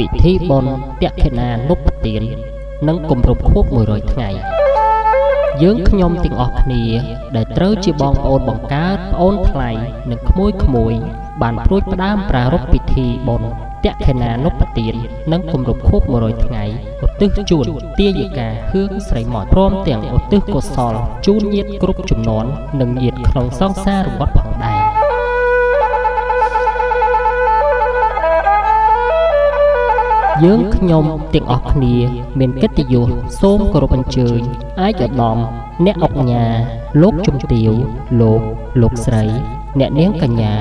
ពិធីបុណ្យតក្កិណានុប្បទាននិងគម្រប់ខួប100ថ្ងៃយើងខ្ញុំទាំងអស់គ្នាដែលត្រូវជាបងប្អូនបង្កើតប្អូនថ្លៃនិងក្មួយបានព្រួយផ្ដើមប្រារព្ធពិធីបុណ្យតក្កិណានុប្បទាននិងគម្រប់ខួប100ថ្ងៃឧទ្ទិសជូនទាយិកាហឿងស្រីម៉ត់ព្រមទាំងឧទ្ទិសកុសលជូនញាតិគ្រប់ជំនាន់និងញាតិក្នុងសង្សារវត្តផងដែរយើងខ្ញុំទាំងអស់គ្នាមានកិត្តិយសសូមគោរពអញ្ជើញឯកឧត្តមអ្នកអង្គញាលោកជំទាវលោកស្រីអ្នកនាងកញ្ញា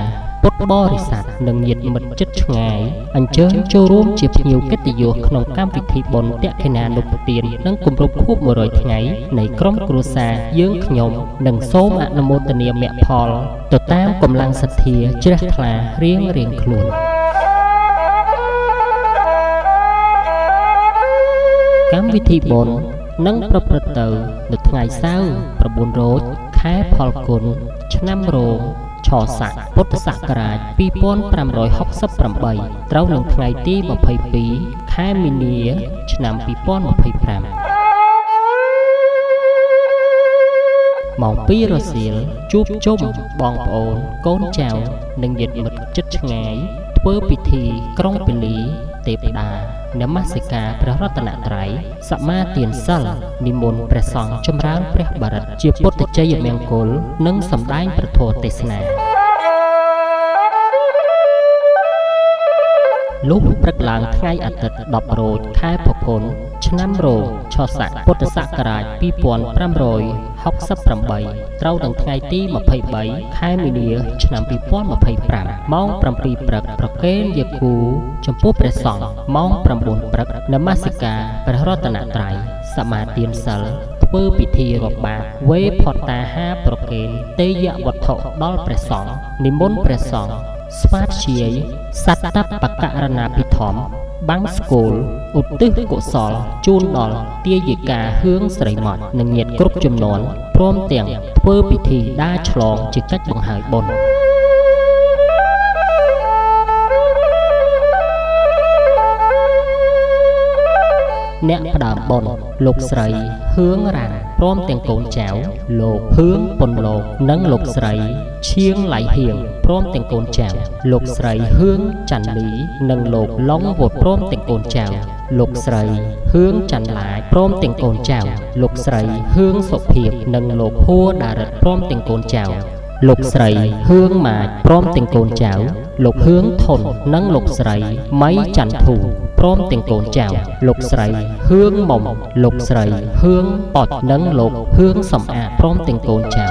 ពុទ្ធបរិស័ទនិងញាតិមិត្តជិតឆ្ងាយអញ្ជើញចូលរួមជាភ្ញៀវកិត្តិយសក្នុងកម្មវិធីបុណ្យតក្កិណានុប្បទាននិងគម្រប់ខួប100ថ្ងៃនៃក្រុមគ្រួសារយើងខ្ញុំនិងសូមអនុមោទនាមគ្គផលទៅតាមកម្លាំងសទ្ធាជ្រះថ្លារៀងខ្លួនកម្មវិធីបុណ្យនឹងប្រព្រឹត្តទៅនៅថ្ងៃសៅរ៍9រោចខែផលគុណឆ្នាំរោងឆស័កពុទ្ធសករាជ2568ត្រូវនឹងថ្ងៃទី22ខែមីនាឆ្នាំ2025ម៉ោង2រសៀលជួបជុំបងប្អូនកូនចៅនិងញាតិមិត្តជិតឆ្ងាយធ្វើពិធីក្រុងពាលីទេពតានមស្ការព្រះរតនត្រ័យសមាទានសិលនិមន្តព្រះសង្ឃចម្រើនព្រះបរិត្តជាពុទ្ធជ័យមង្គលនិងសម្ដែងព្រះធម៌ទេសនាលុះព្រឹកឡើងថ្ងៃអាទិត្យ10រោចខែផល្គុនឆ្នាំរោងឆស័កពុទ្ធសករាជ2568ត្រូវនឹងថ្ងៃទី23ខែមីនាឆ្នាំ2025ម៉ោង7ព្រឹកប្រគេនយាគូចំពោះព្រះសង្ឃម៉ោង9ព្រឹកនមស្ការព្រះរតនត្រ័យសមាទានសិលធ្វើពិធីរាប់បាតវេផតាហាប្រគេនទេយវត្ថុដល់ព្រះសង្ឃនិមន្តព្រះសង្ឃស្វាធ្យាយសត្តបករណាភិធម្មបាំងស្គលឧទ្ទិសកុសលជូនដល់ទាយិកាហឿងស្រីម៉ត់និងញាតិគ្រប់ចំនួនព្រមទាំងធ្វើពិធីដាឆ្លងជាកិច្ចបង្ហើយបុណ្យអ្នកផ្ដើមបុណ្យលោកស្រីហឿងរ៉ាន់ព្រមទាំងកូនចៅលោកហឿងពុនលោកនិងលោកស្រីឈៀងឡៃហៀងព្រមទាំងកូនចៅលោកស្រីហឿងច័ន្ទលីនិងលោកឡុងវុតព្រមទាំងកូនចៅលោកស្រីហឿងច័ន្ទឡាយព្រមទាំងកូនចៅលោកស្រីហឿងសុភិបនិងលោកហួរដារិតព្រមទាំងកូនចៅលោកស្រីហឿងម៉ាចព្រមទាំងកូនចៅលោកហឿងថុននិងលោកស្រីម៉ៃច័ន្ទធូព្រមទាំងកូនចៅលោកស្រីហឿងមុំលោកស្រីហឿងប៉ុចនិងលោកហឿងសំអាតព្រមទាំងកូនចៅ